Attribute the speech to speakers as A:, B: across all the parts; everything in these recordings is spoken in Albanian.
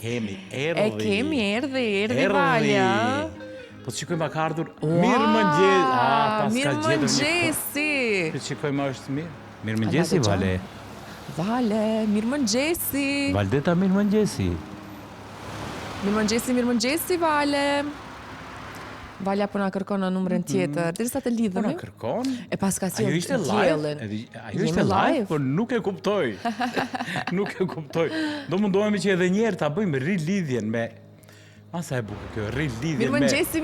A: Kemi,
B: E kemi, erdhi Valja.
A: Po të shikojmë ka ardhur. Mirë mëngjes.
B: Mirë mëngjesi.
A: Po të shikojmë është mirë. Mirë mëngjesi, Vale.
B: Vale, mirë mëngjesi.
A: Valdeta, mirë mëngjesi.
B: Mirë mëngjesi, Vale. Valja po na kërkon në numrin tjetër, derisa të lidhemi.
A: Po na kërkon?
B: E pas ka
A: Ajo ishte live? Ajo ishte live, por nuk e kuptoj. Nuk e kuptoj. Do mundohemi që edhe njerë ta bëjmë rilidhjen me... Masa e bukur kjo, rilidhjen me...
B: Mirë mëngjesi.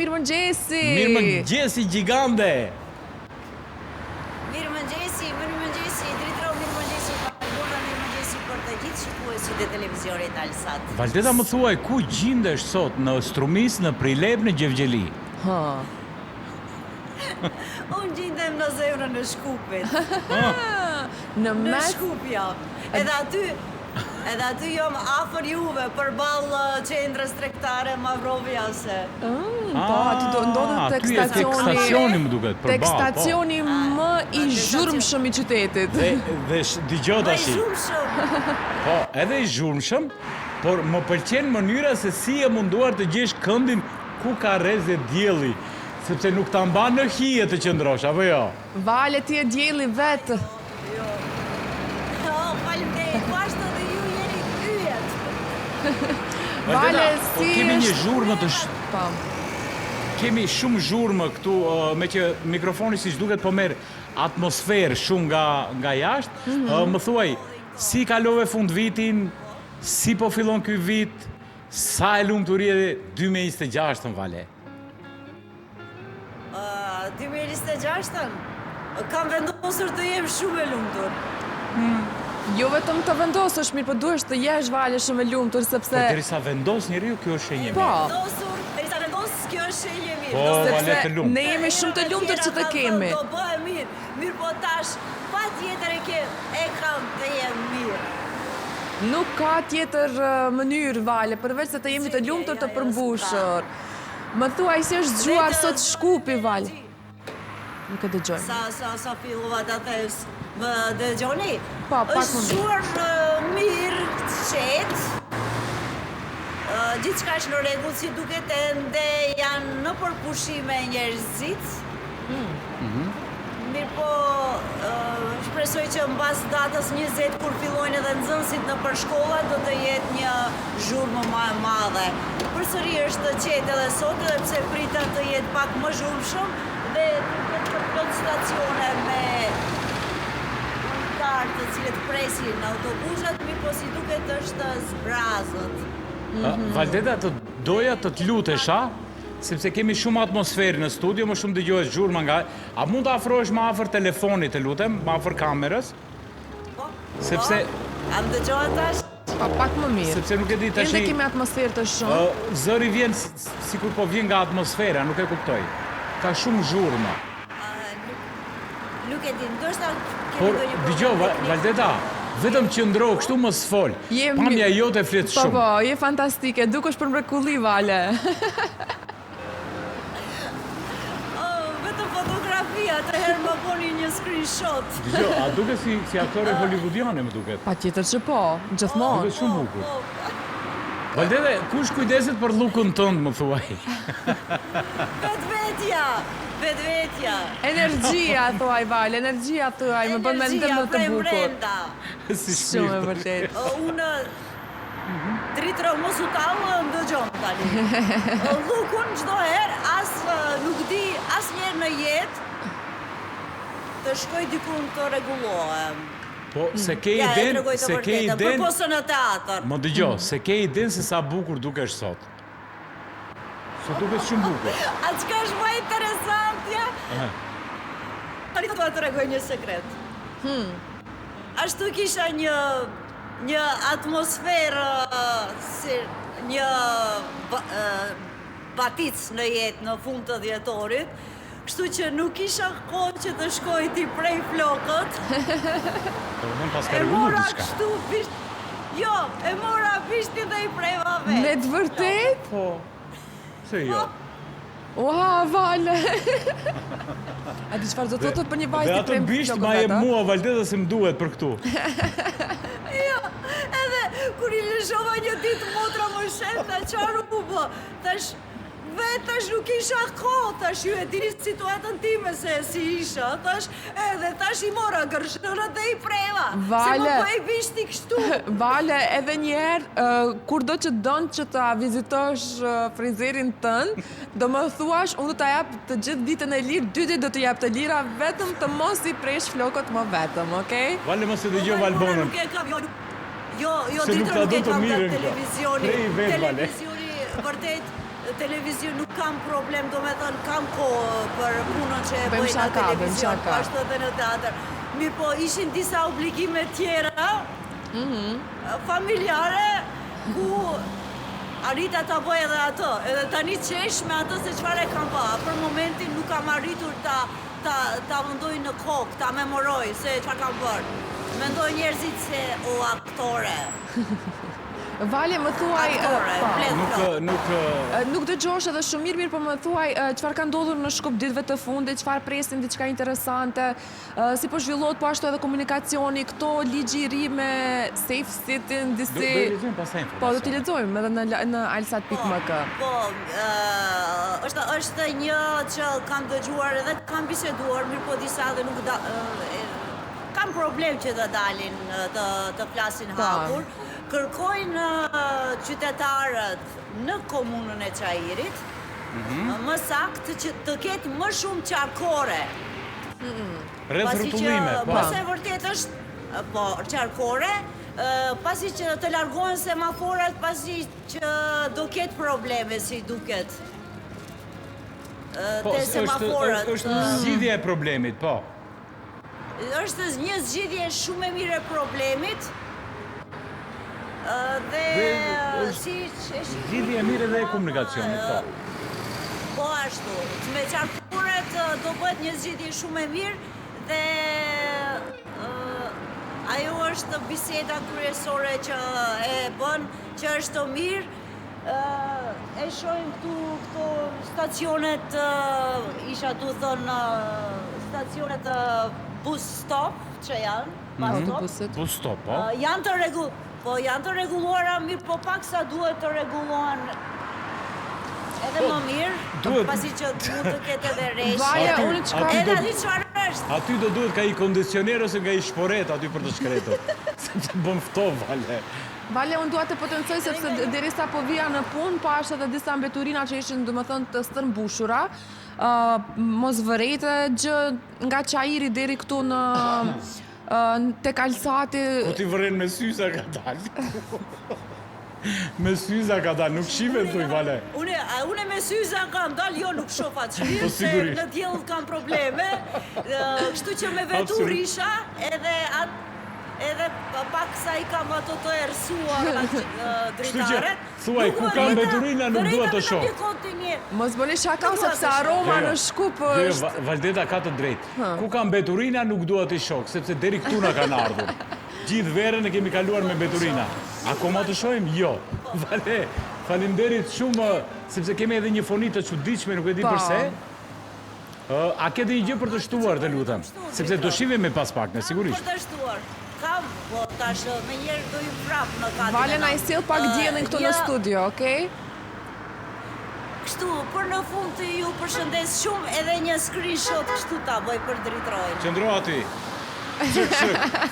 A: Mirë mëngjesi, gjigande.
C: Mirë mëngjesi, dritro, mirë mëngjesi, Valborda, mirë mëngjesi për të gjithë shikuesit e televiziorit Alsat.
A: Valdeta, më thuaj, ku gjindesh sot, në Strumis, në Prilep, në Gjevgjeli?
C: Unë gjindem në zemrën në Shkupit.
B: Në mes...
C: Shkupja. Edhe aty jom afër juve, përballë qendrës tregtare Mavroviase.
B: Po, aty do ndodhet tek
A: stacioni, më duket, përballë.
B: Tek stacioni më i zhurmshëm i qytetit.
A: Dhe dëgjoj tash.
C: Më i zhurmshëm.
A: Po, edhe i zhurmshëm, por më pëlqen mënyra se si e munduar të gjesh këndin ku ka rrezë dielli, sepse nuk ta mban në hije të qëndrosh, apo jo?
B: Vale, ti e dielli vetë.
C: Jo. Faleminderit, ku ashtu dhe ju jeni yjet.
B: Vale, si
A: kemi një
B: është...
A: zhurmë të
B: Po.
A: Kemi shumë zhurmë këtu, me që mikrofoni siç duket po merr atmosferë shumë nga jashtë. Më thuaj, si kalove fund vitin, si po fillon ky vit, sa e lumturie 2026-ën, Vale?
C: 2026-ën? Kam vendosur të jem shumë e lumtur.
B: Jo vetëm të vendosësh, mirë, po duhesh të jesh, Vale, shumë e lumtur, sepse...
A: Po derisa vendos njeriu, kjo është shenjë mirë.
B: Po.
C: Derisa vendos, kjo është shenjë mirë.
A: Po, Vale, të lumt.
B: Ne jemi shumë të lumtur që të kemi.
C: Do bëhe mirë. Mirë, po tash, pa tjetër e kam të jem mirë.
B: Nuk ka tjetër mënyrë, Vale, përveç se të jemi të lumtur të përmbushur. Më thuaj si është zgjuar sot Shkupi, Vale. Nuk e dëgjoj.
C: Sa fillova ta thes, më dëgjoni?
B: Po, pak më
C: është zgjuar mirë, qetë. Gjithçka është në rregull, si duket ende janë në përpushime njerëzit. Mirë po, shpresoj që mbas datës 20 kur fillojnë edhe nxënësit në përshkolla do të jetë një zhurmë më e madhe. Përsëri është qetë edhe sot, edhe pse pritet të jetë pak më zhurmshëm dhe të plot stacione me untarë të cilët presin në autobusat, mirë po si duket është zbrazët.
A: Valdeta, të doja të lutesha, sepse kemi shumë atmosferë në studio, më shumë dëgjohet zhurma nga... A mund të afrohesh më afër telefonit, të lutem, më afër kamerës?
C: Po,
A: Sepse...
C: A më dëgjohet tash?
B: Pa, pak më mirë.
A: Sepse nuk e di tash...
B: Ende kemi atmosferë të shumë.
A: Zëri vjen sikur po vjen nga atmosfera, nuk e kuptoj. Ka shumë zhurma.
C: Nuk e di, ndoshta
A: Por, dëgjoj, Valdeta, vetëm qëndro, kështu mos fol. Pamja jote flet shumë.
B: Po, je fantastike, dukesh për mrekulli, Vale.
C: Vetëm fotografia, të herë më boni një screenshot.
A: Dëgjoj, a duket si aktore hollywoodiane, më duket?
B: Pa tjetër që po, gjithmonë.
A: Duket shumë bukur. Valdete, kush kujdeset për lukun tënd, më thuaj?
C: Vetvetja.
B: Energjia, thuaj, Vale, energjia, thuaj, më bën mendim më të bukur.
A: Si
B: Shumë e vërtet.
C: Unë dritro mos u tallë ndëgjon tani. Lukun çdo herë as nuk di asnjëherë në jetë të shkoj diku të rregullohem.
A: Po, se ke iden...
C: Për posën në teatr.
A: Më dëgjo, se ke iden se sa bukur dukesh sot. Sot dukesh shumë bukur.
C: A çka është më interesantja? Tani do të tregoj një sekret. Ashtu kisha një atmosferë, një batic në jetë në fund të dhjetorit, kështu që nuk isha kohë që të shkoj t'i prej flokët. E mora kështu bisht... Jo, e mora bishtin dhe i prejva vetë.
B: Me të vërtet?
A: Po, se jo.
B: Ua, Vale! A di çfarë do të thotë për një vajzë
A: të prem flokët? Dhe atë bisht ma e mua, Valdeta, se më duhet për këtu.
C: Jo, edhe kur i lëshova një ditë motra më shet, ta qarë u bë, tash nuk isha kohë, tash ju e dini situatën time se si isha, tash i mora gërshërët dhe i preva, se më po e bishti kështu.
B: Vale, edhe njerë, kur do që donë që ta vizitosh frizerin tënë, do më thuash, unë do të jap të gjithë ditën e lirë, 2 ditë do të jap të lira, vetëm të mos i presh flokët më vetëm, okej?
A: Vale, mos e dëgjoj Valbonën.
C: Jo, ditër nuk e kam nga televizioni, vërtet, televizion nuk kam problem, do me thënë, kam kohë për punën që e bëjnë në televizion, ashtu edhe në teatr. Mirë po, ishin disa obligime tjera, familjare, ku arrita ta bëj edhe ato, edhe tani qesh me ato se çfarë kam pa. Për momentin nuk kam arritur ta mendoj në kokë, ta memoroj se çfarë kam bërë. Mendoj njerëzit se o aktore.
B: Vale, më thuaj...
C: Aktore,
B: Nuk dëgjosh edhe shumë mirë, po më thuaj çfarë ka ndodhur në shkup ditëve të fundit, çfarë presin diçka interesante, si po zhvillohet po ashtu edhe komunikacioni, këto ligji i ri me safe city-n, disi...
A: Do t'i lexojmë pastaj informacion.
B: Po, do t'i lexojmë edhe në alsat.mk.
C: Po, është një që kam dëgjuar edhe kam biseduar, mirë po disa dhe nuk kam problem që të dalin të flasin hapur. Kërkojnë qytetarët në komunën e Çajirit, më saktë që të ketë më shumë qarkore.
A: Rreth rrotullime, po.
C: Pasi vërtet është, po, qarkore, pasi që të largohen semaforat, pasi që do ketë probleme si duket.
A: Po,
C: Te semaforët.
A: është zgjidhja e problemit, po.
C: Është një zgjidhje shumë e mirë e problemit, dhe si...
A: Zgjidhja e mirë edhe e komunikacionit, po.
C: Po ashtu, me qarkuret do bëhet një zgjidhje shumë e mirë dhe ajo është biseda kryesore që e bën, që është mirë. E shohim këto stacionet, isha du thënë, stacionet bus stop që janë,
A: Bus stop, po.
C: Janë të rregulluara, mirë, po paksa duhet të rregullohen edhe më mirë, pasi që mund të ketë edhe rreshi.
B: Vaja, unë çka...
C: Edhe di çfarë është.
A: Aty do duhet ka i kondicioner ose nga i shporet aty për të shkretur. Sepse bën ftohtë, Vale.
B: Vale, unë dua të potencoj sepse derisa po vija në punë, pa është edhe disa mbeturina që ishin, domethënë, të stërmbushura. Mos vërejtë gjë nga Çajiri deri këtu në tek Alsati.
A: Po ti vërren me syza ka dalë. Me syza ka dalë, nuk shive thuj, Vale.
C: Une me syza kam dalë, jo nuk shoh atë shpirë,
A: Po,
C: se
A: sigurisht.
C: në diell kam probleme, kështu që me vetur isha, edhe pak sa i kam ato të erësuar dritaret.
A: Thuaj, ku kam veturina nuk dua të shoh.
B: Mos bëni shaka sepse aroma në Shkup është...
A: Valdeta ka të drejtë. Ku kam beturina nuk dua t'i shoh, sepse deri këtu na kanë ardhur. Gjithë verën e kemi kaluar me beturina. Akoma të shohim? Jo. Vale, faleminderit shumë, sepse kemi edhe një foni të çuditshme, nuk e di pse. A ke dhe një gjë për të shtuar, të lutem? Sepse do shihemi me pas pak, sigurisht.
C: Për të shtuar. Kam, po tash me njerë do ju prap në katën.
B: Vale, na i sill pak diellin këtu në studio, okej?
C: Kështu, për në fund të ju përshëndes shumë edhe një screenshot kështu ta bëj për dritrojnë.
A: Qëndro aty.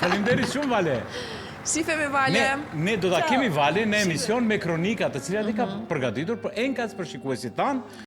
A: Faleminderit shumë, Vale.
B: Shifemi, Vale.
A: Ne do ta kemi Vale në emision me kronika të cilat i ka përgatitur për enkas për shikuesit tanë.